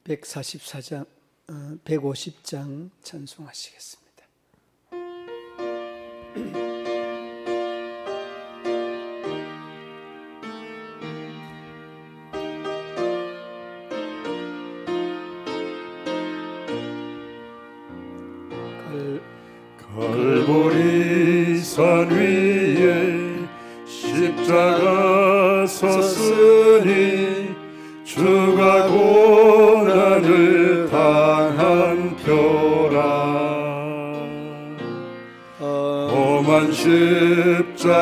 144장, 150장 찬송하시겠습니다. 갈보리산 위에 십자가 섰으니 주가 고난을 당한 표라. 험한 십자가를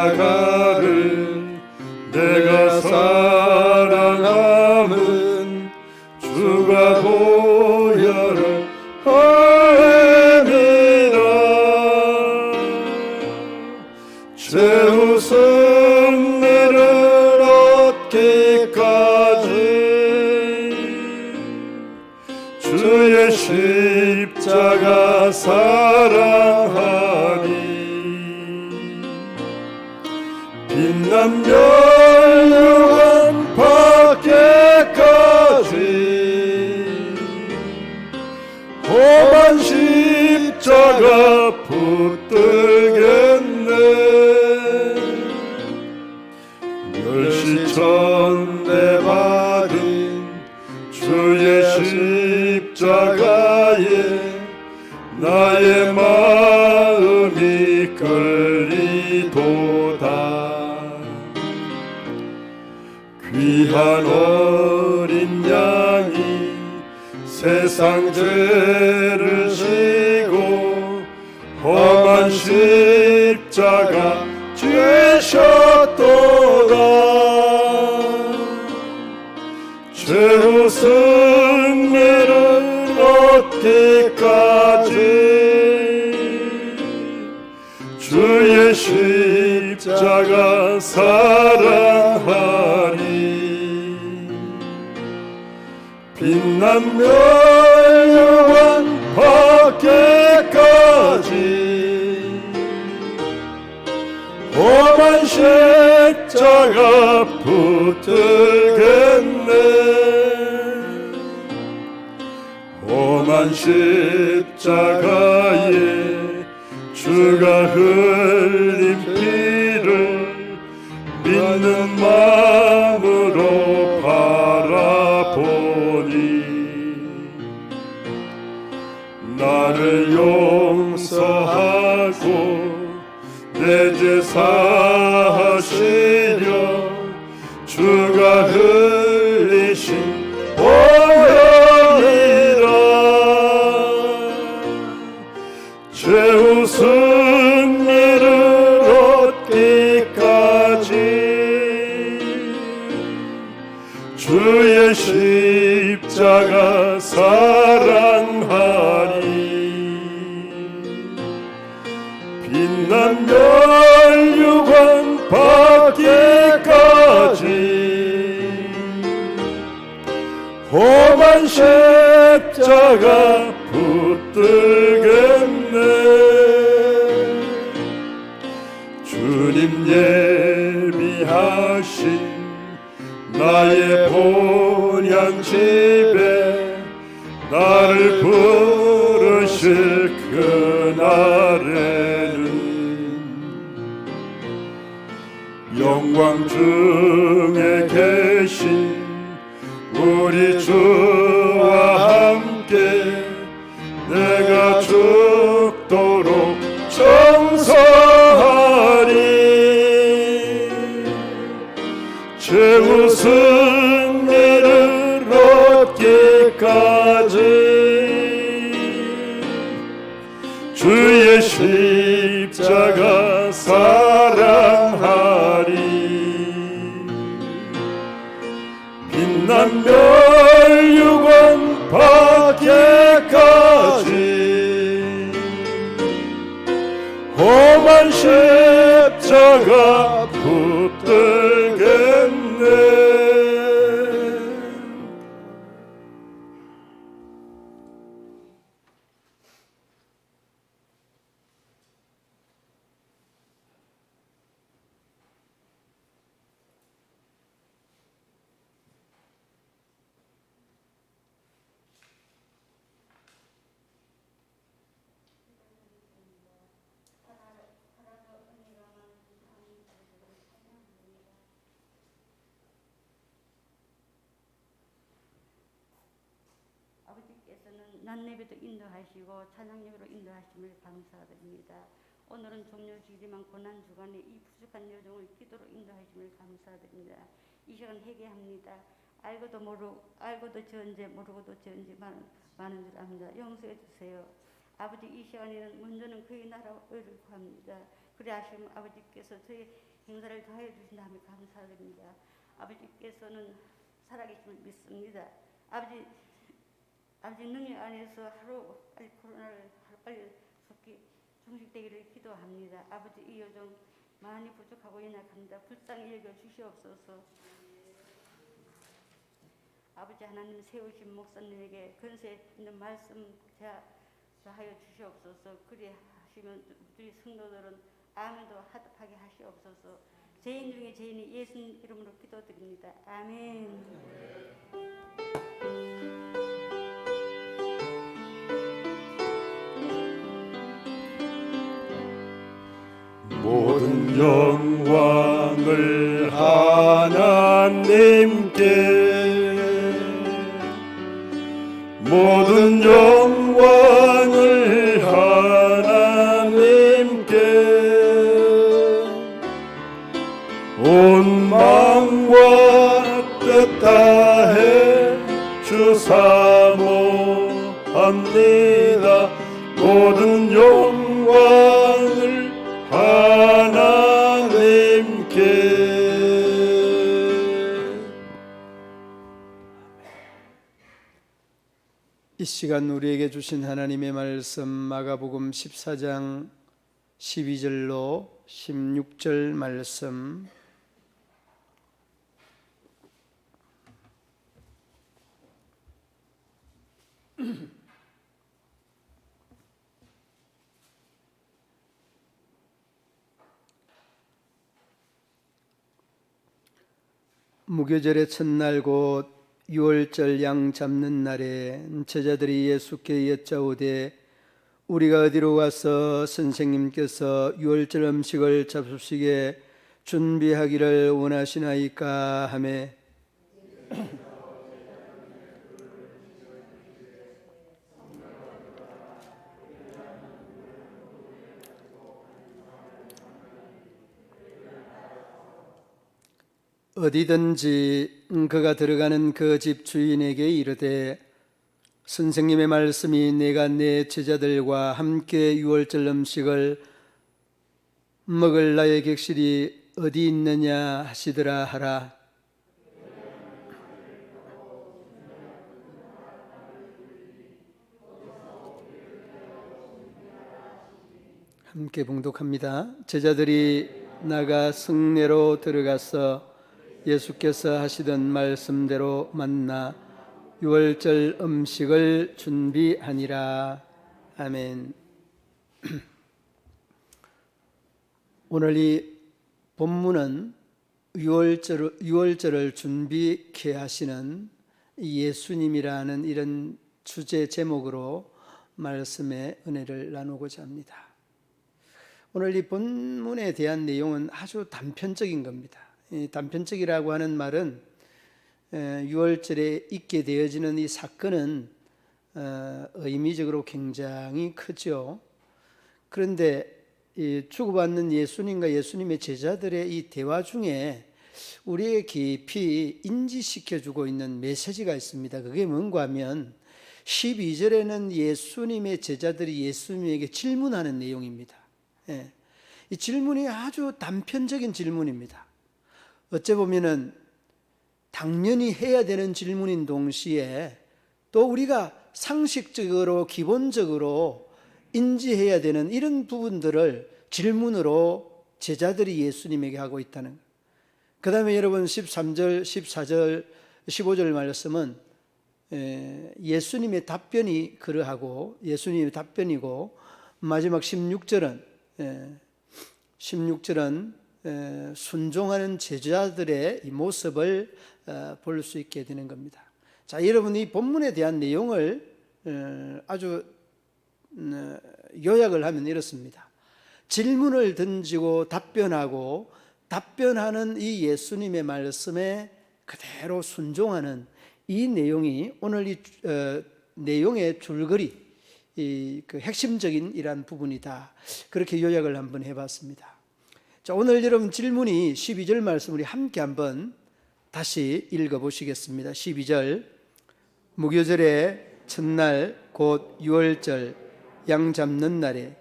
내가 사랑함은 주가 보혈을 최후 승리를 얻기까지 주의 십자가 사랑하리. 빛난 멸류관 받기까지 험한 십자가 붙들겠네. 멸시천대 받은 주의 십자가에 나의 마음이 끌리도다. 귀한 어린 양이 세상 죄를 지고 험한 십자가 지셨도다. 최후 승리를 얻기까지 주의 십자가 사랑하리. 빛난 멸류관 받기까지 험한 십자가 붙들겠네. 험한 십자가에 주가 흘린 피를 믿는 마음으로 바라보니 나를 용서하고 내 죄 사하시려 주가 흘리신 보혈이라. 최후 승리를 얻기까지 주의 십자가 사랑하리. 빛난 멸류관 받기까지 험한 십자가 붙들겠네. 주님 예비하신 나의 본향 집에 나를 부르실 그날에는 영광 중에 계신 우리 주와 함께 내가 죽도록 정사하리. 최후 승리를 얻기까지 주의 십자가 사랑하리. 빛난 멸류관 받기까지 험한 십자가 붙들겠네. 하나님께서는 낮예배도 인도하시고 찬양 예배로 인도하심을 감사드립니다. 오늘은 종료주일이지만 고난 주간에 이 부족한 여정을 기도로 인도하심을 감사드립니다. 이 시간 회개합니다. 알고도 저언제 모르고도 저언제 많은 줄 압니다. 용서해 주세요. 아버지, 이 시간에는 먼저는 그의 나라와 의를 구합니다. 그래 하시면 아버지께서 저희 행사를 더하여 주신다면 감사드립니다. 아버지께서는 살아계심을 믿습니다. 아버지 능력 안에서 빨리 코로나를 빨리 속히 종식되기를 기도합니다. 아버지, 이 여정 많이 부족하고 연약합니다. 불쌍히 여겨 주시옵소서. 아버지 하나님, 세우신 목사님에게 권세 있는 말씀 하여 주시옵소서. 그리 하시면 우리 성도들은 아멘도 하답하게 하시옵소서. 죄인 중에 죄인이 예수님 이름으로 기도드립니다. 아멘. 모든 영광을 하나님께, 모든 영광을 하나님께, 온 마음과 뜻 다해 주사모합니다. 모든 영광을 하나님께. 이 시간 우리에게 주신 하나님의 말씀 마가복음 14장 12절로 16절 말씀, 무교절의 첫날 곧 유월절 양 잡는 날에 제자들이 예수께 여짜오되 우리가 어디로 가서 선생님께서 유월절 음식을 잡수시게 준비하기를 원하시나이까 하매 어디든지 그가 들어가는 그 집 주인에게 이르되 선생님의 말씀이 내가 내 제자들과 함께 유월절 음식을 먹을 나의 객실이 어디 있느냐 하시더라 하라. 함께 봉독합니다. 제자들이 나가 성내로 들어가서 예수께서 하시던 말씀대로 만나 유월절 음식을 준비하니라. 아멘. 오늘 이 본문은 유월절을 준비케 하시는 예수님이라는 이런 주제 제목으로 말씀의 은혜를 나누고자 합니다. 오늘 이 본문에 대한 내용은 아주 단편적인 겁니다. 단편적이라고 하는 말은 유월절에 있게 되어지는 이 사건은 의미적으로 굉장히 크죠. 그런데 주고받는 예수님과 예수님의 제자들의 이 대화 중에 우리에게 깊이 인지시켜주고 있는 메시지가 있습니다. 그게 뭔가 하면 12절에는 예수님의 제자들이 예수님에게 질문하는 내용입니다. 이 질문이 아주 단편적인 질문입니다. 어째 보면은 당연히 해야 되는 질문인 동시에 또 우리가 상식적으로 기본적으로 인지해야 되는 이런 부분들을 질문으로 제자들이 예수님에게 하고 있다는 거예요. 그 다음에 여러분 13절, 14절, 15절 말씀은 예수님의 답변이 그러하고 예수님의 답변이고, 마지막 16절은 순종하는 제자들의 이 모습을 볼 수 있게 되는 겁니다. 자, 여러분 이 본문에 대한 내용을 아주 요약을 하면 이렇습니다. 질문을 던지고 답변하고 답변하는 이 예수님의 말씀에 그대로 순종하는 이 내용이 오늘 이 내용의 줄거리, 그 핵심적인 이러한 부분이다. 그렇게 요약을 한번 해봤습니다. 자, 오늘 여러분 질문이 12절 말씀 우리 함께 한번 다시 읽어보시겠습니다. 12절, 무교절의 첫날 곧 유월절 양 잡는 날에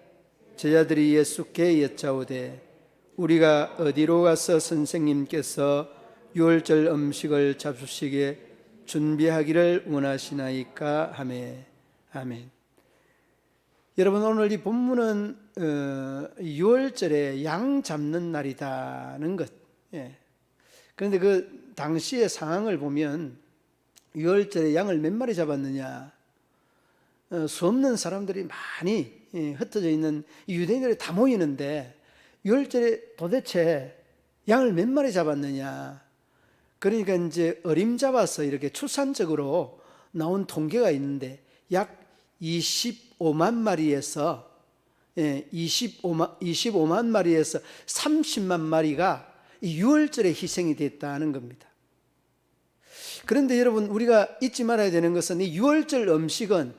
제자들이 예수께 여짜오되 우리가 어디로 가서 선생님께서 유월절 음식을 잡수시게 준비하기를 원하시나이까 하매. 아멘. 여러분, 오늘 이 본문은 유월절에 양 잡는 날이다는 것. 예. 그런데 그 당시의 상황을 보면 유월절에 양을 몇 마리 잡았느냐? 수 없는 사람들이 많이 흩어져 있는 유대인들이 다 모이는데 유월절에 도대체 양을 몇 마리 잡았느냐? 그러니까 이제 어림잡아서 이렇게 추산적으로 나온 통계가 있는데 약 25만 마리에서 25만 마리에서 30만 마리가 유월절에 희생이 됐다는 겁니다. 그런데 여러분, 우리가 잊지 말아야 되는 것은 이 유월절 음식은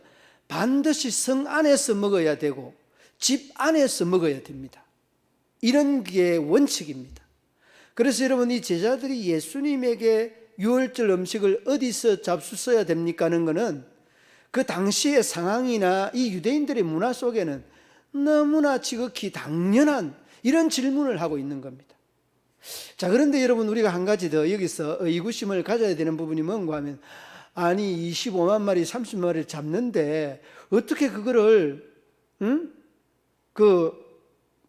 반드시 성 안에서 먹어야 되고 집 안에서 먹어야 됩니다. 이런 게 원칙입니다. 그래서 여러분, 이 제자들이 예수님에게 유월절 음식을 어디서 잡수셔야 됩니까 하는 것은 그 당시의 상황이나 이 유대인들의 문화 속에는 너무나 지극히 당연한 이런 질문을 하고 있는 겁니다. 자, 그런데 여러분, 우리가 한 가지 더 여기서 의구심을 가져야 되는 부분이 뭔가 하면, 아니 25만 마리 30만 마리를 잡는데 어떻게 그거를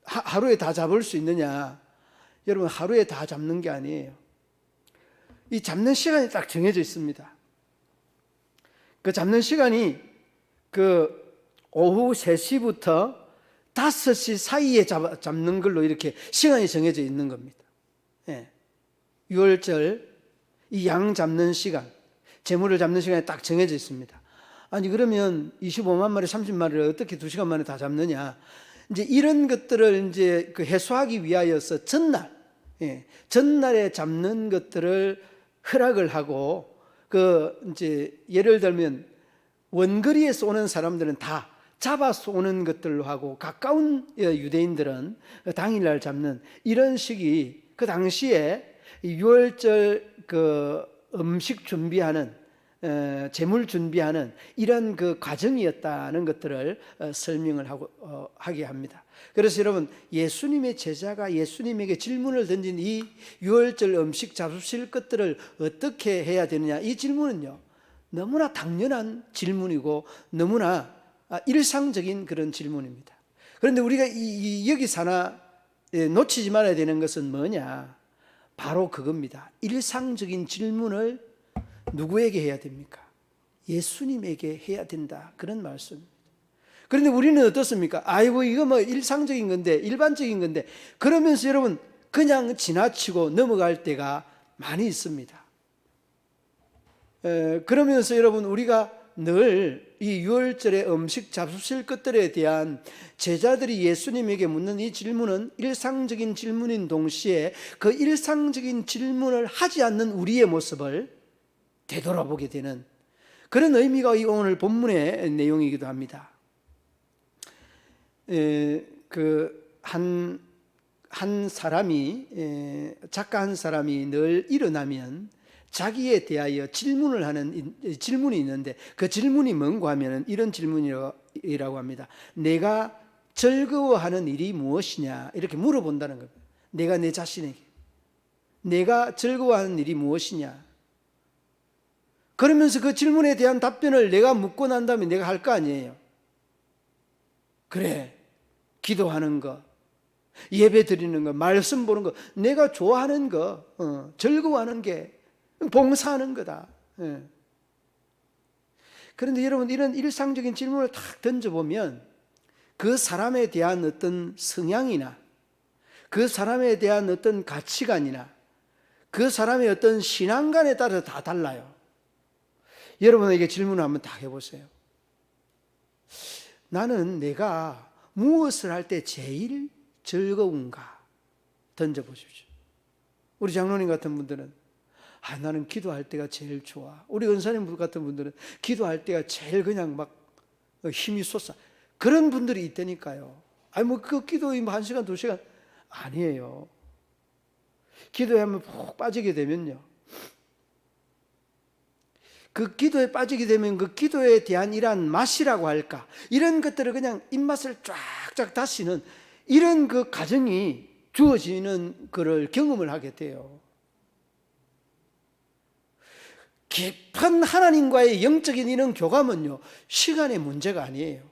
하루에 다 잡을 수 있느냐? 여러분, 하루에 다 잡는 게 아니에요. 이 잡는 시간이 딱 정해져 있습니다. 그 잡는 시간이 그 오후 3시부터 5시 사이에 잡는 걸로 이렇게 시간이 정해져 있는 겁니다. 예. 유월절 이 양 잡는 시간, 제물을 잡는 시간이 딱 정해져 있습니다. 아니 그러면 25만 마리 30마리를 어떻게 2시간 만에 다 잡느냐? 이제 이런 것들을 이제 그 해소하기 위하여서 전날, 전날에 잡는 것들을 허락을 하고, 그 이제 예를 들면 원거리에서 오는 사람들은 다 잡아서 오는 것들로 하고, 가까운 유대인들은 당일날 잡는 이런 식이 그 당시에 유월절 그 음식 준비하는, 제물 준비하는 이런 그 과정이었다는 것들을 설명을 하게 합니다. 그래서 여러분, 예수님의 제자가 예수님에게 질문을 던진 이 유월절 음식 잡수실 것들을 어떻게 해야 되느냐, 이 질문은요 너무나 당연한 질문이고 너무나 일상적인 그런 질문입니다. 그런데 우리가 여기서 하나 놓치지 말아야 되는 것은 뭐냐? 바로 그겁니다. 일상적인 질문을 누구에게 해야 됩니까? 예수님에게 해야 된다, 그런 말씀입니다. 그런데 우리는 어떻습니까? 아이고 이거 뭐 일상적인 건데, 일반적인 건데, 그러면서 여러분 그냥 지나치고 넘어갈 때가 많이 있습니다. 그러면서 여러분, 우리가 늘 이 유월절의 음식 잡수실 것들에 대한 제자들이 예수님에게 묻는 이 질문은 일상적인 질문인 동시에 그 일상적인 질문을 하지 않는 우리의 모습을 되돌아보게 되는 그런 의미가 이 오늘 본문의 내용이기도 합니다. 한 사람이, 작가 한 사람이 늘 일어나면 자기에 대하여 질문을 하는 질문이 있는데, 그 질문이 뭔가 하면 이런 질문이라고 합니다. 내가 즐거워하는 일이 무엇이냐, 이렇게 물어본다는 겁니다. 내가 내 자신에게 내가 즐거워하는 일이 무엇이냐. 그러면서 그 질문에 대한 답변을 내가 묻고 난 다음에 내가 할 거 아니에요. 그래, 기도하는 거, 예배 드리는 거, 말씀 보는 거, 내가 좋아하는 거, 즐거워하는 게 봉사하는 거다. 그런데 여러분, 이런 일상적인 질문을 탁 던져보면 그 사람에 대한 어떤 성향이나 그 사람에 대한 어떤 가치관이나 그 사람의 어떤 신앙관에 따라서 다 달라요. 여러분에게 질문을 한번 딱 해보세요. 나는 내가 무엇을 할 때 제일 즐거운가 던져보십시오. 우리 장로님 같은 분들은 나는 기도할 때가 제일 좋아. 우리 은사님 같은 분들은 기도할 때가 제일 그냥 막 힘이 솟아. 그런 분들이 있다니까요. 그 기도에 1시간, 2시간 아니에요. 기도에 한번 푹 빠지게 되면요, 그 기도에 빠지게 되면 그 기도에 대한 이러한 맛이라고 할까, 이런 것들을 그냥 입맛을 쫙쫙 다시는 이런 그 과정이 주어지는 그를 경험을 하게 돼요. 깊은 하나님과의 영적인 이런 교감은요, 시간의 문제가 아니에요.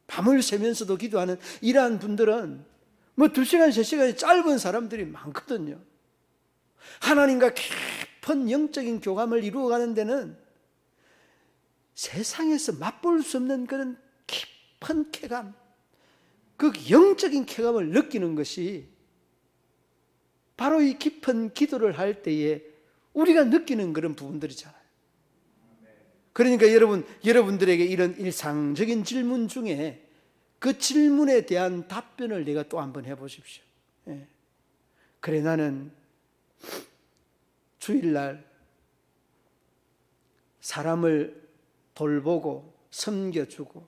밤을 새면서도 기도하는 이러한 분들은 2시간, 3시간이 짧은 사람들이 많거든요. 하나님과 깊은 영적인 교감을 이루어가는 데는 세상에서 맛볼 수 없는 그런 깊은 쾌감, 그 영적인 쾌감을 느끼는 것이 바로 이 깊은 기도를 할 때에 우리가 느끼는 그런 부분들이잖아요. 그러니까 여러분들에게 이런 일상적인 질문 중에 그 질문에 대한 답변을 내가 또 한번 해보십시오. 그래, 나는 주일날 사람을 돌보고 섬겨주고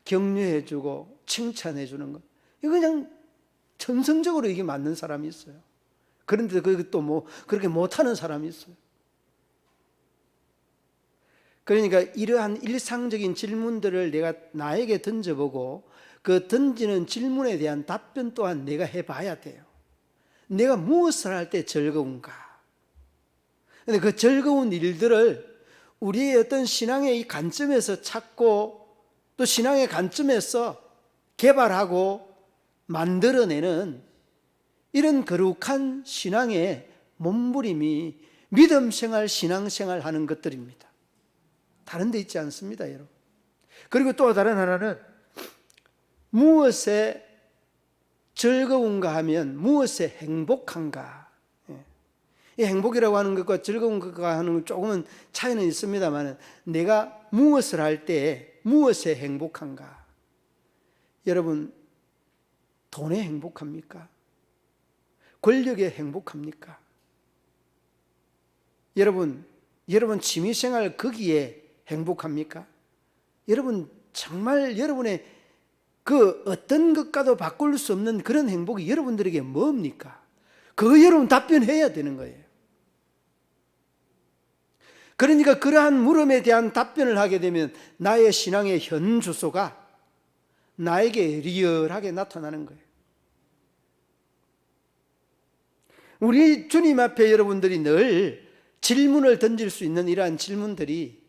격려해주고 칭찬해주는 것, 이거 그냥 천성적으로 이게 맞는 사람이 있어요. 그런데 그것도 그렇게 못하는 사람이 있어요. 그러니까 이러한 일상적인 질문들을 내가 나에게 던져보고 그 던지는 질문에 대한 답변 또한 내가 해봐야 돼요. 내가 무엇을 할 때 즐거운가? 근데 그 즐거운 일들을 우리의 어떤 신앙의 이 관점에서 찾고 또 신앙의 관점에서 개발하고 만들어내는 이런 거룩한 신앙의 몸부림이 믿음 생활, 신앙 생활 하는 것들입니다. 다른 데 있지 않습니다, 여러분. 그리고 또 다른 하나는 무엇에 즐거운가 하면 무엇에 행복한가. 이 행복이라고 하는 것과 즐거운 것과 하는 건 조금은 차이는 있습니다만, 내가 무엇을 할 때 무엇에 행복한가. 여러분, 돈에 행복합니까? 권력에 행복합니까? 여러분 취미생활 거기에 행복합니까? 여러분 정말 여러분의 그 어떤 것과도 바꿀 수 없는 그런 행복이 여러분들에게 뭡니까? 그거 여러분 답변해야 되는 거예요. 그러니까 그러한 물음에 대한 답변을 하게 되면 나의 신앙의 현 주소가 나에게 리얼하게 나타나는 거예요. 우리 주님 앞에 여러분들이 늘 질문을 던질 수 있는 이러한 질문들이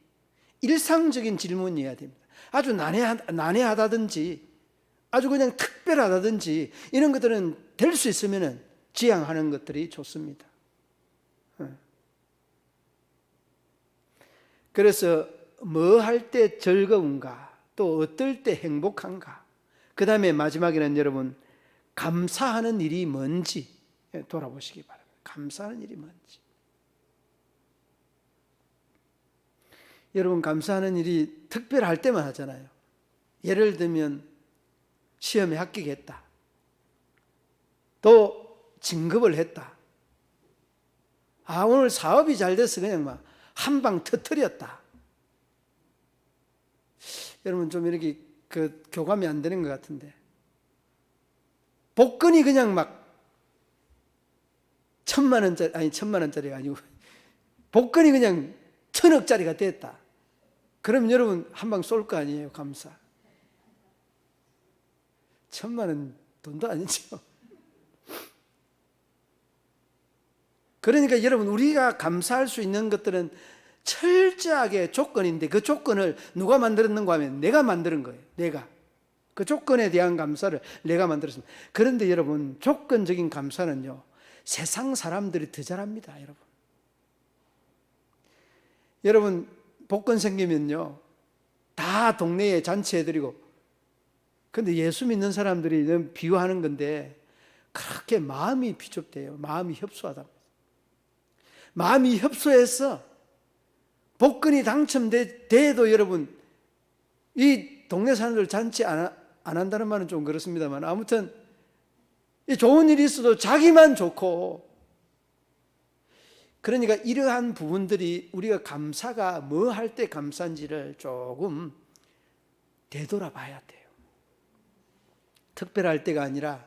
일상적인 질문이어야 됩니다. 아주 난해하다든지 아주 그냥 특별하다든지 이런 것들은 될 수 있으면 지향하는 것들이 좋습니다. 그래서 뭐 할 때 즐거운가, 또 어떨 때 행복한가, 그 다음에 마지막에는 여러분 감사하는 일이 뭔지 돌아보시기 바랍니다. 감사하는 일이 뭔지. 여러분 감사하는 일이 특별할 때만 하잖아요. 예를 들면 시험에 합격했다, 또 진급을 했다, 오늘 사업이 잘 돼서 그냥 막 한방 터뜨렸다. 여러분 좀 이렇게 교감이 안 되는 것 같은데, 복권이 그냥 막 1,000만 원짜리가 아니고 복권이 그냥 1,000억짜리가 됐다. 그럼 여러분 한방 쏠 거 아니에요? 감사. 1,000만 원 돈도 아니죠. 그러니까 여러분 우리가 감사할 수 있는 것들은 철저하게 조건인데, 그 조건을 누가 만들었는가 하면 내가 만드는 거예요. 내가 그 조건에 대한 감사를 내가 만들었습니다. 그런데 여러분 조건적인 감사는요, 세상 사람들이 더 잘합니다. 여러분 복권 생기면요 다 동네에 잔치해드리고, 근데 예수 믿는 사람들이 비유하는 건데 그렇게 마음이 비좁대요. 마음이 협소하다. 마음이 협소해서 복권이 당첨돼도 여러분 이 동네 사람들 잔치 안 한다는 말은 좀 그렇습니다만, 아무튼 이 좋은 일이 있어도 자기만 좋고 그러니까 이러한 부분들이 우리가 감사가 뭐 할 때 감사인지를 조금 되돌아봐야 돼요. 특별할 때가 아니라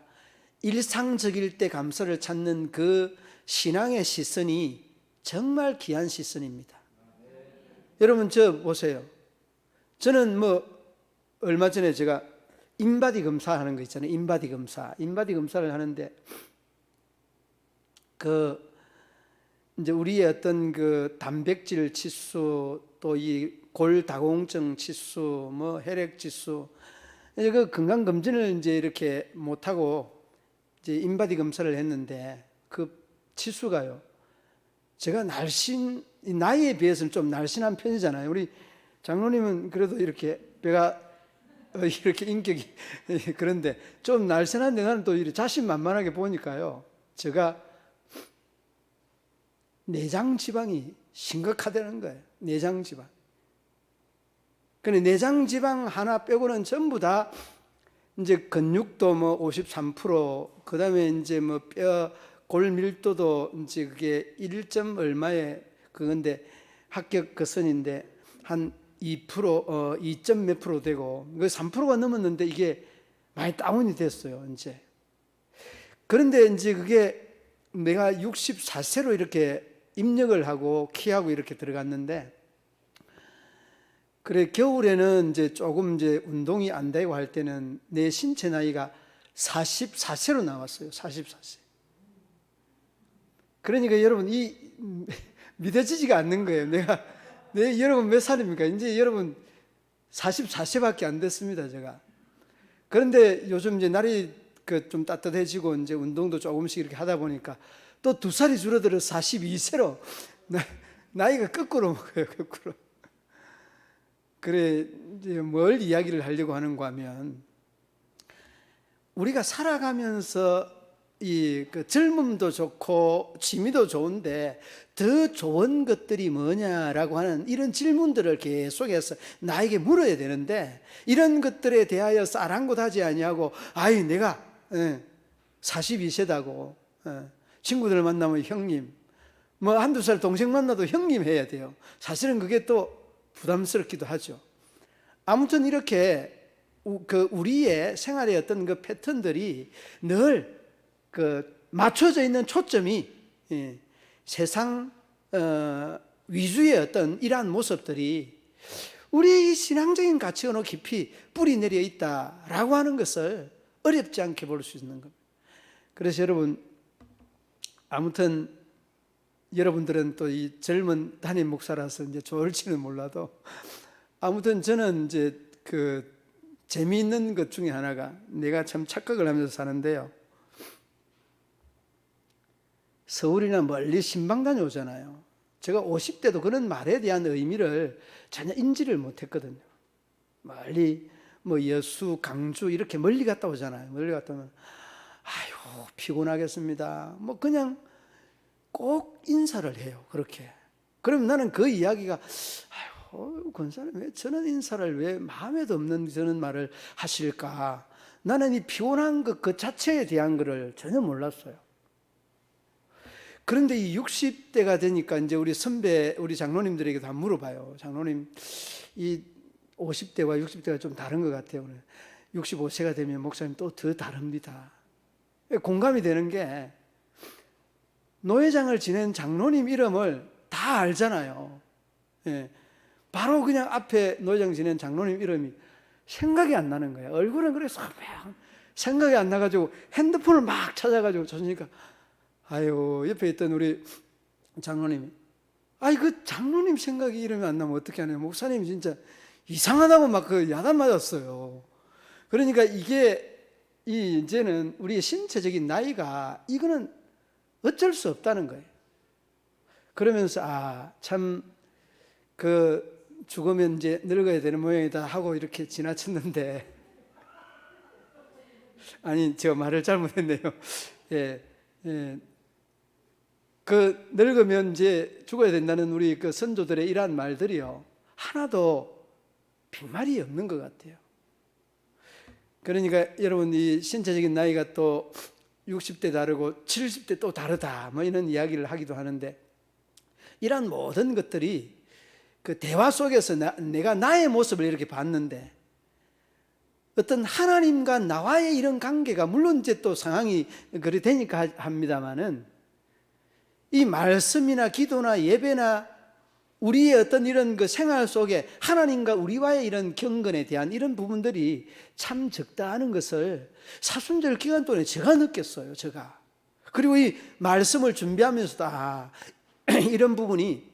일상적일 때 감사를 찾는 그 신앙의 시선이 정말 귀한 시선입니다. 여러분 저 보세요. 저는 뭐 얼마 전에 제가 인바디 검사하는 거 있잖아요. 인바디 검사를 하는데 그 이제 우리의 어떤 그 단백질 지수 또 이 골다공증 지수 뭐 혈액 지수 이제 그 건강 검진을 이제 이렇게 못 하고 이제 인바디 검사를 했는데 그 지수가요. 제가 나이에 비해서는 좀 날씬한 편이잖아요. 우리 장로님은 그래도 이렇게 배가 이렇게 인격이 그런데 좀 날씬한데 나는 또 이렇게 자신만만하게 보니까요. 제가 내장 지방이 심각하다는 거예요. 내장 지방. 근데 내장 지방 하나 빼고는 전부 다 이제 근육도 뭐 53%, 그다음에 이제 뭐 뼈 골 밀도도 이제 그게 1점 얼마에 그건데 합격 그 선인데 한 2%, 2점 몇 프로 되고 그 3%가 넘었는데 이게 많이 다운이 됐어요, 이제. 그런데 이제 그게 내가 64세로 이렇게 입력을 하고 키하고 이렇게 들어갔는데 그래 겨울에는 이제 조금 이제 운동이 안 되고 할 때는 내 신체 나이가 44세로 나왔어요. 44세. 그러니까 여러분 믿어지지가 않는 거예요. 여러분 몇 살입니까? 이제 여러분 44세밖에 안 됐습니다, 제가. 그런데 요즘 이제 날이 그 좀 따뜻해지고 이제 운동도 조금씩 이렇게 하다 보니까 또 2살이 줄어들어 42세로 나이가 거꾸로 먹어요, 거꾸로. 그래 이제 뭘 이야기를 하려고 하는가 하면 우리가 살아가면서 그 젊음도 좋고 취미도 좋은데 더 좋은 것들이 뭐냐라고 하는 이런 질문들을 계속해서 나에게 물어야 되는데 이런 것들에 대하여 아랑곳하지 아니하고 아이 내가 42세다고 친구들 만나면 형님 뭐 한두 살 동생 만나도 형님 해야 돼요. 사실은 그게 또 부담스럽기도 하죠. 아무튼 이렇게 그 우리의 생활의 어떤 그 패턴들이 늘 그 맞춰져 있는 초점이 세상 위주의 어떤 이러한 모습들이 우리의 신앙적인 가치관으로 깊이 뿌리 내려 있다라고 하는 것을 어렵지 않게 볼 수 있는 겁니다. 그래서 여러분 아무튼 여러분들은 또 이 젊은 담임 목사라서 이제 좋을지는 몰라도 아무튼 저는 이제 그 재미있는 것 중에 하나가 내가 참 착각을 하면서 사는데요. 서울이나 멀리 신방 다녀오잖아요. 제가 50대도 그런 말에 대한 의미를 전혀 인지를 못했거든요. 멀리 뭐 여수, 강주 이렇게 멀리 갔다 오잖아요. 멀리 갔다 오면 아유 피곤하겠습니다. 뭐 그냥 꼭 인사를 해요. 그렇게. 그럼 나는 그 이야기가 아유 권사님 왜 저는 인사를 왜 마음에도 없는 저는 말을 하실까? 나는 이 피곤한 것 그 자체에 대한 거를 전혀 몰랐어요. 그런데 이 60대가 되니까 이제 우리 선배, 우리 장로님들에게도 한번 물어봐요. 장로님, 이 50대와 60대가 좀 다른 것 같아요. 65세가 되면 목사님 또 더 다릅니다. 공감이 되는 게 노회장을 지낸 장로님 이름을 다 알잖아요. 예. 바로 그냥 앞에 노회장 지낸 장로님 이름이 생각이 안 나는 거예요. 얼굴은 그래서 생각이 안 나가지고 핸드폰을 막 찾아가지고 찾으니까 아유 옆에 있던 우리 장로님이 아이 그 장로님 생각이 이름이 안 나면 어떻게 하냐. 목사님이 진짜 이상하다고 막 그 야단 맞았어요. 그러니까 이게 이제는 우리의 신체적인 나이가 이거는 어쩔 수 없다는 거예요. 그러면서 참 그 죽으면 이제 늙어야 되는 모양이다 하고 이렇게 지나쳤는데 아니 제가 말을 잘못했네요. 예. 그 늙으면 이제 죽어야 된다는 우리 그 선조들의 이러한 말들이요 하나도 빈말이 없는 것 같아요. 그러니까 여러분 이 신체적인 나이가 또 60대 다르고 70대 또 다르다 뭐 이런 이야기를 하기도 하는데 이러한 모든 것들이 그 대화 속에서 내가 나의 모습을 이렇게 봤는데 어떤 하나님과 나와의 이런 관계가 물론 이제 또 상황이 그리 되니까 합니다만은 이 말씀이나 기도나 예배나 우리의 어떤 이런 그 생활 속에 하나님과 우리와의 이런 경건에 대한 이런 부분들이 참 적다 하는 것을 사순절 기간 동안에 제가 느꼈어요. 제가. 그리고 이 말씀을 준비하면서도 이런 부분이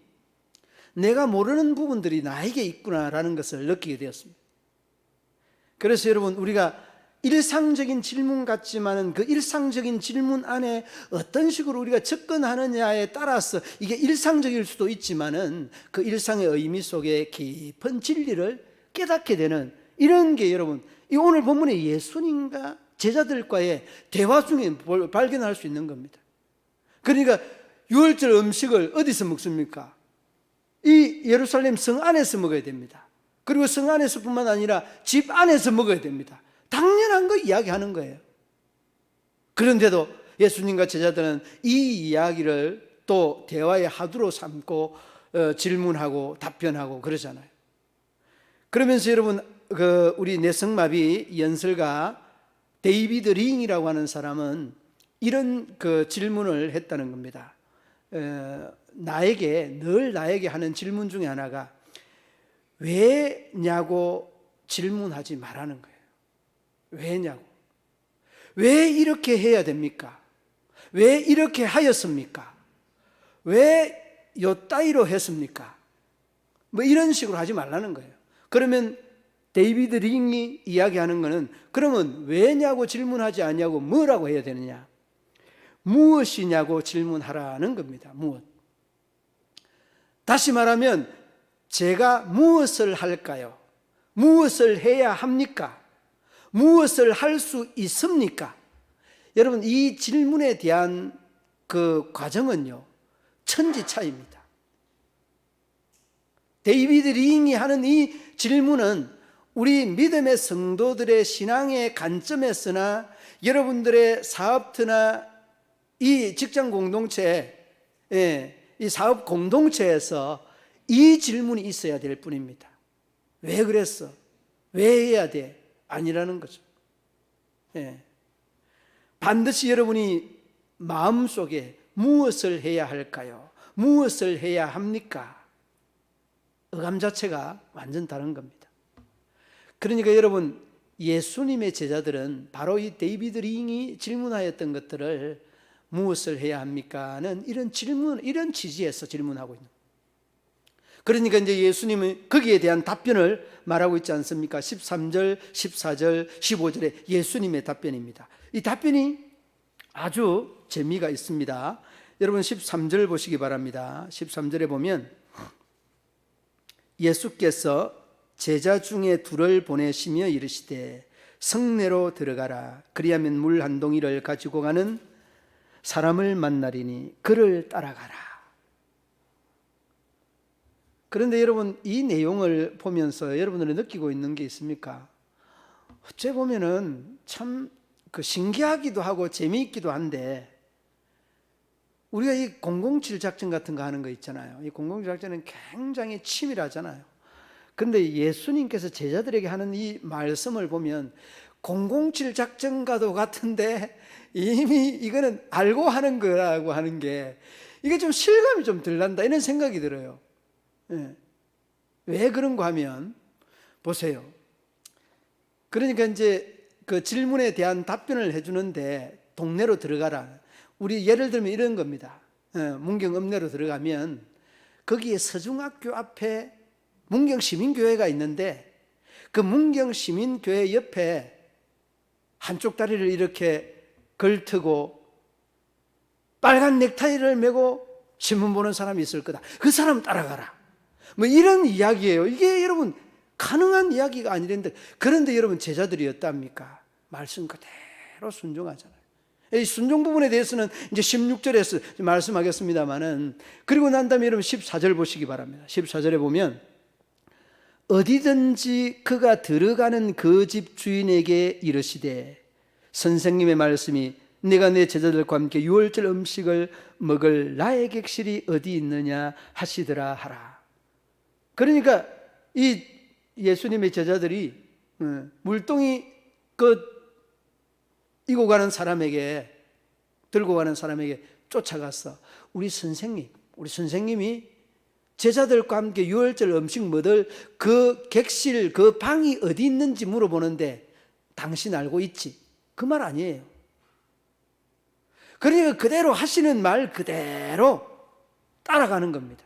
내가 모르는 부분들이 나에게 있구나라는 것을 느끼게 되었습니다. 그래서 여러분, 우리가 일상적인 질문 같지만은 그 일상적인 질문 안에 어떤 식으로 우리가 접근하느냐에 따라서 이게 일상적일 수도 있지만은 그 일상의 의미 속에 깊은 진리를 깨닫게 되는 이런 게 여러분, 이 오늘 본문의 예수님과 제자들과의 대화 중에 발견할 수 있는 겁니다. 그러니까 유월절 음식을 어디서 먹습니까? 이 예루살렘 성 안에서 먹어야 됩니다. 그리고 성 안에서뿐만 아니라 집 안에서 먹어야 됩니다. 당연한 거 이야기하는 거예요. 그런데도 예수님과 제자들은 이 이야기를 또 대화의 하두로 삼고 질문하고 답변하고 그러잖아요. 그러면서 여러분, 우리 내성마비 연설가 데이비드 링이라고 하는 사람은 이런 그 질문을 했다는 겁니다. 늘 나에게 하는 질문 중에 하나가 왜냐고 질문하지 말라는 거예요. 왜냐고. 왜 이렇게 해야 됩니까? 왜 이렇게 하였습니까? 왜 요따위로 했습니까? 뭐 이런 식으로 하지 말라는 거예요. 그러면 데이비드 링이 이야기하는 거는 그러면 왜냐고 질문하지 않냐고 뭐라고 해야 되느냐? 무엇이냐고 질문하라는 겁니다. 무엇? 다시 말하면 제가 무엇을 할까요? 무엇을 해야 합니까? 무엇을 할 수 있습니까? 여러분, 이 질문에 대한 그 과정은요, 천지차이입니다. 데이비드 링이 하는 이 질문은 우리 믿음의 성도들의 신앙의 관점에서나 여러분들의 사업터나 이 직장 공동체, 이 사업 공동체에서 이 질문이 있어야 될 뿐입니다. 왜 그랬어? 왜 해야 돼? 아니라는 거죠. 반드시 여러분이 마음속에 무엇을 해야 할까요? 무엇을 해야 합니까? 어감 자체가 완전 다른 겁니다. 그러니까 여러분, 예수님의 제자들은 바로 이 데이비드 링이 질문하였던 것들을 무엇을 해야 합니까?는 이런 질문, 이런 취지에서 질문하고 있는 거예요. 그러니까 이제 예수님은 거기에 대한 답변을 말하고 있지 않습니까? 13절, 14절, 15절에 예수님의 답변입니다. 이 답변이 아주 재미가 있습니다. 여러분 13절 보시기 바랍니다. 13절에 보면 예수께서 제자 중에 둘을 보내시며 이르시되 성내로 들어가라. 그리하면 물 한 동이를 가지고 가는 사람을 만나리니 그를 따라가라. 그런데 여러분, 이 내용을 보면서 여러분들이 느끼고 있는 게 있습니까? 어째 보면은 참 신기하기도 하고 재미있기도 한데, 우리가 이 007 작전 같은 거 하는 거 있잖아요. 이 007 작전은 굉장히 치밀하잖아요. 그런데 예수님께서 제자들에게 하는 이 말씀을 보면 007 작전과도 같은데 이미 이거는 알고 하는 거라고 하는 게 이게 좀 실감이 좀 덜 난다, 이런 생각이 들어요. 왜 그런가 하면 보세요. 그러니까 이제 그 질문에 대한 답변을 해주는데 동네로 들어가라. 우리 예를 들면 이런 겁니다. 문경읍내로 들어가면 거기에 서중학교 앞에 문경시민교회가 있는데 그 문경시민교회 옆에 한쪽 다리를 이렇게 걸트고 빨간 넥타이를 메고 신문 보는 사람이 있을 거다. 그 사람 따라가라. 뭐 이런 이야기예요. 이게 여러분 가능한 이야기가 아니랬는데, 그런데 여러분 제자들이 어떻습니까? 말씀 그대로 순종하잖아요. 이 순종 부분에 대해서는 이제 16절에서 말씀하겠습니다만은, 그리고 난 다음에 여러분 14절 보시기 바랍니다. 14절에 보면 어디든지 그가 들어가는 그 집 주인에게 이르시되 선생님의 말씀이 내가 내 제자들과 함께 유월절 음식을 먹을 나의 객실이 어디 있느냐 하시더라 하라. 그러니까 이 예수님의 제자들이 물동이 이고 가는 사람에게, 들고 가는 사람에게 쫓아가서 우리 선생님이 제자들과 함께 유월절 음식 먹을 그 객실, 그 방이 어디 있는지 물어보는데 당신 알고 있지? 그 말 아니에요. 그러니까 그대로 하시는 말 그대로 따라가는 겁니다.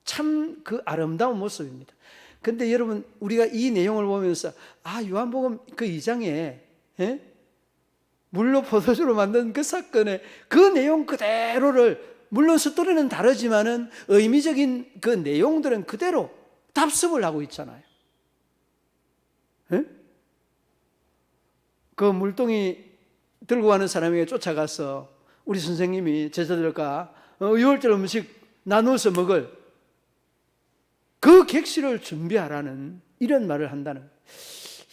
참 그 아름다운 모습입니다. 근데 여러분, 우리가 이 내용을 보면서 요한복음 그 2장에 물로 포도주로 만든 그 사건의 그 내용 그대로를, 물론 스토리는 다르지만은 의미적인 그 내용들은 그대로 답습을 하고 있잖아요. 그 물동이 들고 가는 사람에게 쫓아가서 우리 선생님이 제자들과 유월절 음식 나누어서 먹을 그 객실을 준비하라는 이런 말을 한다는 거예요.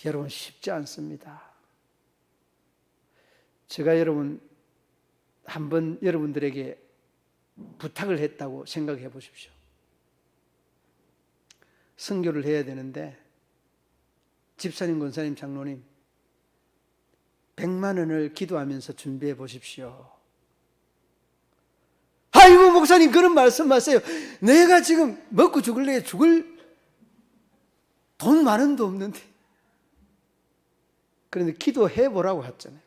여러분, 쉽지 않습니다. 제가 한번 여러분들에게 부탁을 했다고 생각해 보십시오. 선교를 해야 되는데 집사님, 권사님, 장로님 100만 원을 기도하면서 준비해 보십시오. 아이고 목사님, 그런 말씀 마세요. 내가 지금 먹고 죽을 돈 만 원도 없는데. 그런데 기도해 보라고 했잖아요.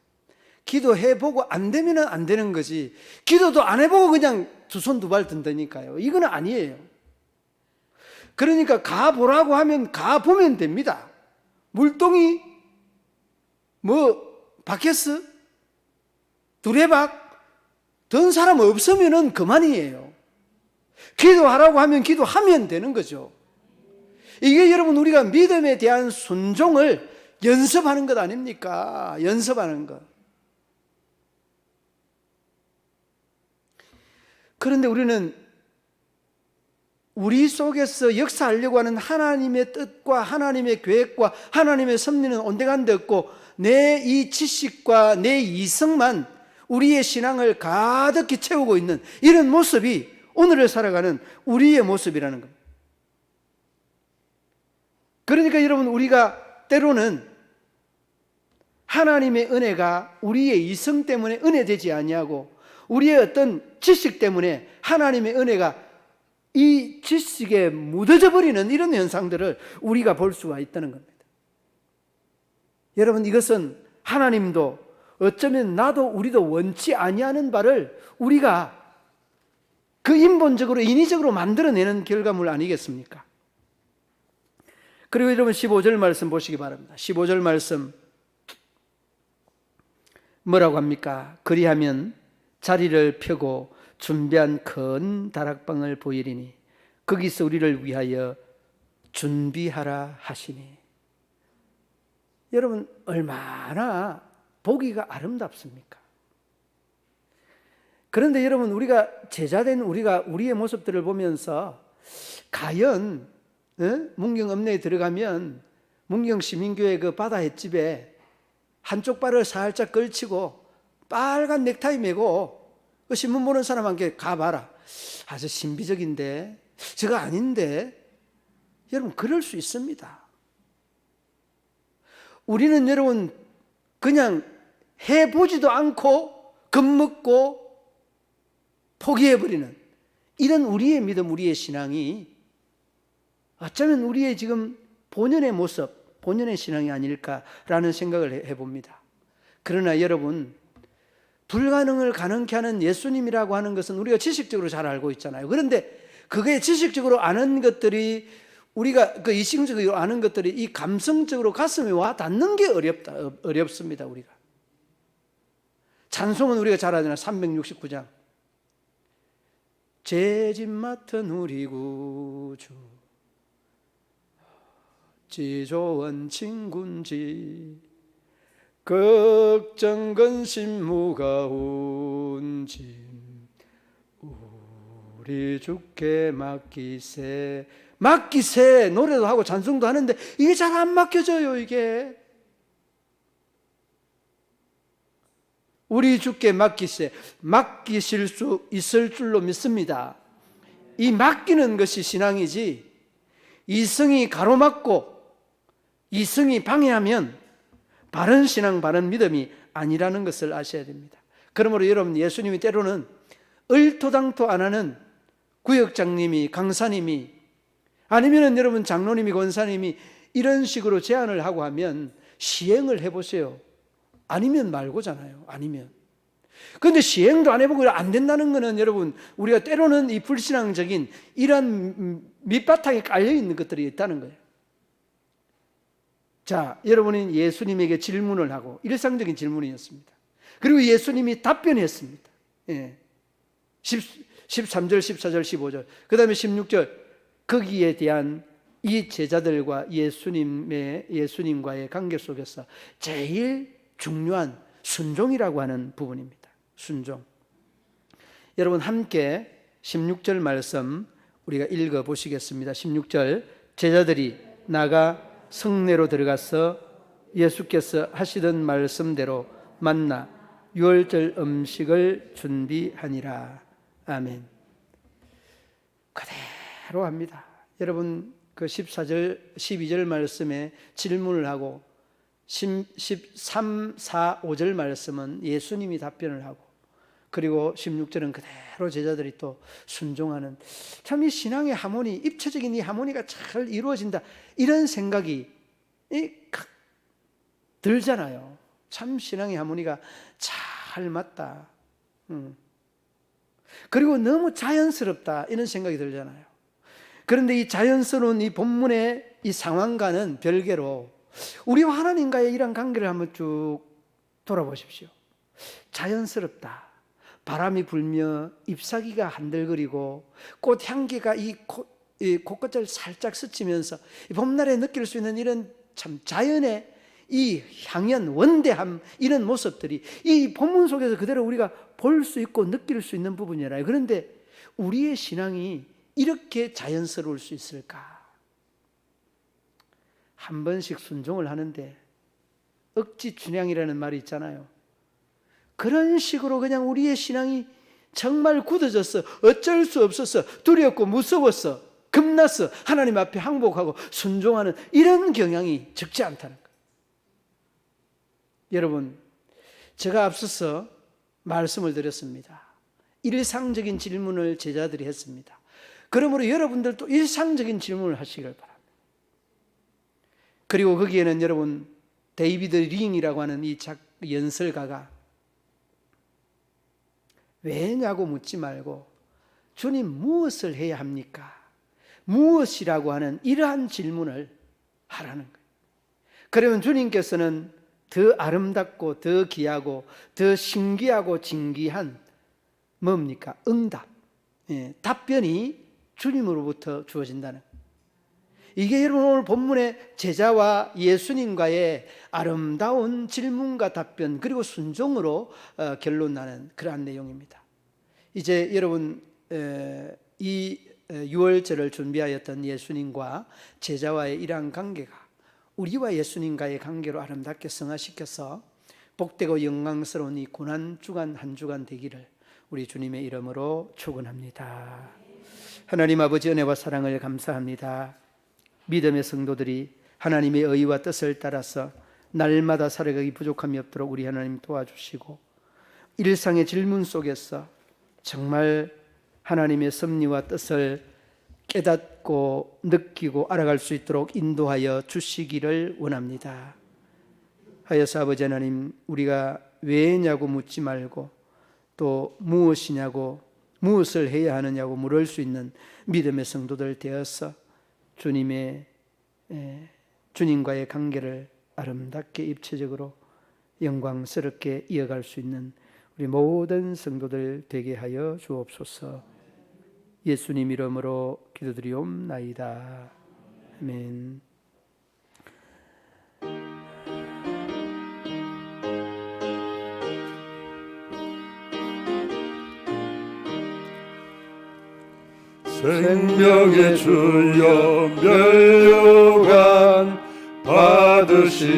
기도해 보고 안 되면 안 되는 거지, 기도도 안 해보고 그냥 두 손 두 발 든다니까요. 이건 아니에요. 그러니까 가보라고 하면 가보면 됩니다. 물동이 바켓스 두레박 든 사람 없으면 그만이에요. 기도하라고 하면 기도하면 되는 거죠. 이게 여러분, 우리가 믿음에 대한 순종을 연습하는 것 아닙니까? 연습하는 것. 그런데 우리는 우리 속에서 역사하려고 하는 하나님의 뜻과 하나님의 계획과 하나님의 섭리는 온데간데 없고, 내 이 지식과 내 이성만 우리의 신앙을 가득히 채우고 있는 이런 모습이 오늘을 살아가는 우리의 모습이라는 겁니다. 그러니까 여러분, 우리가 때로는 하나님의 은혜가 우리의 이성 때문에 은혜되지 아니하고, 우리의 어떤 지식 때문에 하나님의 은혜가 이 지식에 묻어져 버리는 이런 현상들을 우리가 볼 수가 있다는 겁니다. 여러분, 이것은 하나님도 어쩌면 나도 우리도 원치 아니하는 바를 우리가 그 인본적으로 인위적으로 만들어내는 결과물 아니겠습니까? 그리고 여러분, 15절 말씀 보시기 바랍니다. 15절 말씀 뭐라고 합니까? 그리하면 자리를 펴고 준비한 큰 다락방을 보이리니 거기서 우리를 위하여 준비하라 하시니. 여러분, 얼마나 보기가 아름답습니까? 그런데 여러분, 우리가 제자된 우리의 모습들을 보면서 과연 문경 읍내에 들어가면 문경 시민교회 그 바다 횟집에 한쪽 발을 살짝 걸치고 빨간 넥타이 메고 그 신문 보는 사람한테 가봐라, 아주 신비적인데, 저거 아닌데. 여러분, 그럴 수 있습니다. 우리는 여러분 그냥 해보지도 않고 겁먹고 포기해버리는 이런 우리의 믿음, 우리의 신앙이 어쩌면 우리의 지금 본연의 모습, 본연의 신앙이 아닐까라는 생각을 해봅니다. 그러나 여러분, 불가능을 가능케 하는 예수님이라고 하는 것은 우리가 지식적으로 잘 알고 있잖아요. 그런데 그게 지식적으로 아는 것들이, 우리가 그 이성적으로 아는 것들이 이 감성적으로 가슴에 와 닿는 게 어렵습니다. 우리가 찬송은 우리가 잘 알잖아요. 369장 죄짐 맡은 우리 구주 지조원 친군지 걱정 근심 무거운 짐 우리 주께 맡기세. 노래도 하고 찬송도 하는데 이게 잘 안 맡겨져요. 이게 우리 주께 맡기실 수 있을 줄로 믿습니다. 이 맡기는 것이 신앙이지, 이성이 가로막고 이성이 방해하면 바른 신앙, 바른 믿음이 아니라는 것을 아셔야 됩니다. 그러므로 여러분, 예수님이 때로는 얼토당토 안 하는 구역장님이, 강사님이, 아니면 여러분 장로님이, 권사님이 이런 식으로 제안을 하고 하면 시행을 해보세요. 아니면 말고잖아요. 아니면. 그런데 시행도 안 해보고 안 된다는 것은 여러분, 우리가 때로는 이 불신앙적인 이런 밑바탕에 깔려있는 것들이 있다는 거예요. 자, 여러분은 예수님에게 질문을 하고, 일상적인 질문이었습니다. 그리고 예수님이 답변했습니다. 예. 13절, 14절, 15절, 그 다음에 16절, 거기에 대한 이 제자들과 예수님과의 관계 속에서 제일 중요한 순종이라고 하는 부분입니다. 순종. 여러분 함께 16절 말씀 우리가 읽어 보시겠습니다. 16절, 제자들이 나가 성내로 들어가서 예수께서 하시던 말씀대로 만나 유월절 음식을 준비하니라. 아멘. 그대로 합니다. 여러분 그 14절, 12절 말씀에 질문을 하고 13, 4, 5절 말씀은 예수님이 답변을 하고, 그리고 16절은 그대로 제자들이 또 순종하는, 참 이 신앙의 하모니, 입체적인 이 하모니가 잘 이루어진다, 이런 생각이 들잖아요. 참 신앙의 하모니가 잘 맞다. 그리고 너무 자연스럽다, 이런 생각이 들잖아요. 그런데 이 자연스러운 이 본문의 이 상황과는 별개로 우리와 하나님과의 이런 관계를 한번 쭉 돌아보십시오. 자연스럽다. 바람이 불며 잎사귀가 한들거리고 꽃향기가 이 곳곳을 살짝 스치면서 봄날에 느낄 수 있는 이런 참 자연의 이 향연, 원대함, 이런 모습들이 이 본문 속에서 그대로 우리가 볼 수 있고 느낄 수 있는 부분이잖아요. 그런데 우리의 신앙이 이렇게 자연스러울 수 있을까? 한 번씩 순종을 하는데 억지 춘향이라는 말이 있잖아요. 그런 식으로 그냥 우리의 신앙이 정말 굳어졌어, 어쩔 수 없었어, 두렵고 무서웠어, 겁났어, 하나님 앞에 항복하고 순종하는 이런 경향이 적지 않다는 거예요. 여러분, 제가 앞서서 말씀을 드렸습니다. 일상적인 질문을 제자들이 했습니다. 그러므로 여러분들도 일상적인 질문을 하시길 바랍니다. 그리고 거기에는 여러분, 데이비드 링이라고 하는 이 연설가가 왜냐고 묻지 말고 주님 무엇을 해야 합니까? 무엇이라고 하는 이러한 질문을 하라는 거예요. 그러면 주님께서는 더 아름답고 더 귀하고 더 신기하고 진귀한 뭡니까? 응답, 답변이 주님으로부터 주어진다는 거예요. 이게 여러분 오늘 본문의 제자와 예수님과의 아름다운 질문과 답변, 그리고 순종으로 결론나는 그러한 내용입니다. 이제 여러분 이 유월절을 준비하였던 예수님과 제자와의 이러한 관계가 우리와 예수님과의 관계로 아름답게 성화시켜서 복되고 영광스러운 이 고난주간 한 주간 되기를 우리 주님의 이름으로 축원합니다. 하나님 아버지, 은혜와 사랑을 감사합니다. 믿음의 성도들이 하나님의 의와 뜻을 따라서 날마다 살아가기 부족함이 없도록 우리 하나님 도와주시고, 일상의 질문 속에서 정말 하나님의 섭리와 뜻을 깨닫고 느끼고 알아갈 수 있도록 인도하여 주시기를 원합니다. 하여서 아버지 하나님, 우리가 왜냐고 묻지 말고 또 무엇이냐고, 무엇을 해야 하느냐고 물을 수 있는 믿음의 성도들 되어서 주님과의 관계를 아름답게 입체적으로 영광스럽게 이어갈 수 있는 우리 모든 성도들 되게 하여 주옵소서. 예수님 이름으로 기도드리옵나이다. 아멘. 생명의 주여 멸류관 받으시옵소서.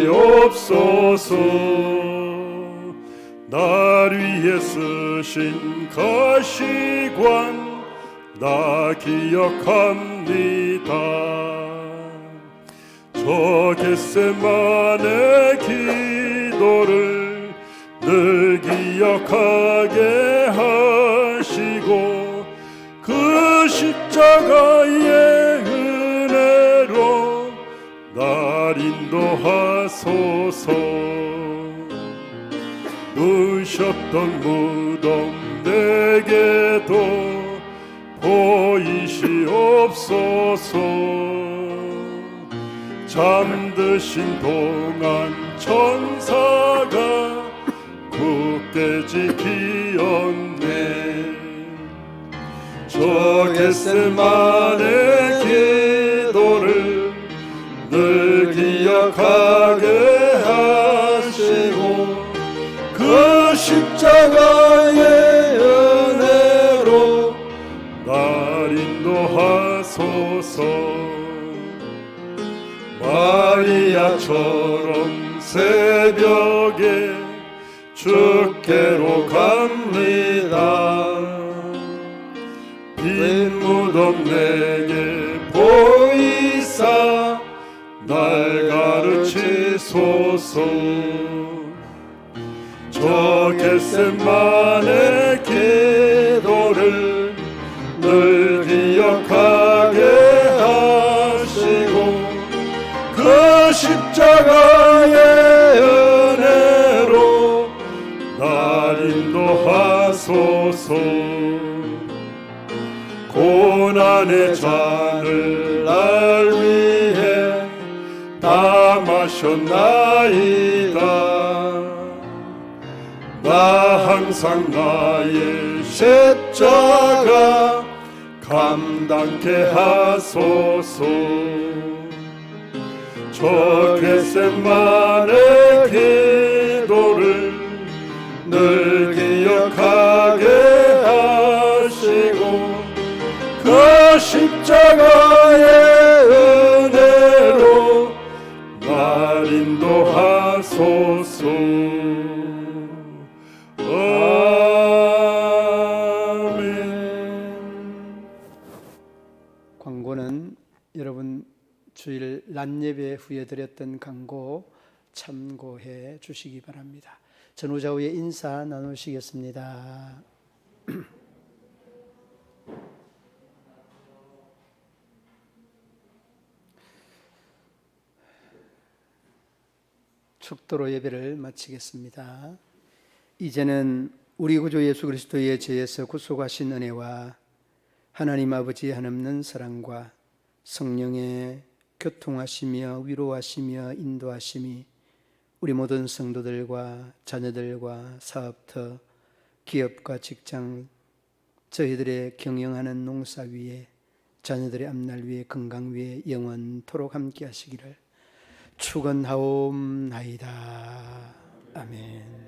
날 위해 쓰신 가시관 나 기억합니다. 저 겟세마네 기도를 늘 기억하게 하시고 그 십자가의 은혜로 날 인도하소서. 누셨던 무덤 내게도 보이시옵소서. 잠드신 동안 천사가 굳게 지키었네. 저 겟세마네 기도를 늘 기억하게 하시고 그 십자가의 은혜로 날 인도하소서. 마리아처럼 새벽에 주께로 갑니다. 빈 무덤 내게 보이사 날 가르치소서. 저 겟세마네 기도를 늘 기억하게 하시고 그 십자가의 은혜로 날 인도하소서. 고난의 잔을 날 위해 다 마셨나이다. 나 항상 나의 십자가 감당케 하소서. 저 겟세마네 기도를 늘 기억하게 하시고 그 십자가의 은혜로 날 인도하소서. 아멘. 광고는 여러분 주일 낮 예배 후에 드렸던 광고 참고해 주시기 바랍니다. 전후자 후에 인사 나누시겠습니다. 축도로 예배를 마치겠습니다. 이제는 우리 구주 예수 그리스도의 죄에서 구속하신 은혜와 하나님 아버지의 한없는 사랑과 성령의 교통하시며 위로하시며 인도하심이 우리 모든 성도들과 자녀들과 사업터, 기업과 직장, 저희들의 경영하는 농사 위에, 자녀들의 앞날 위에, 건강 위에 영원토록 함께 하시기를 축원하옵나이다. 아멘.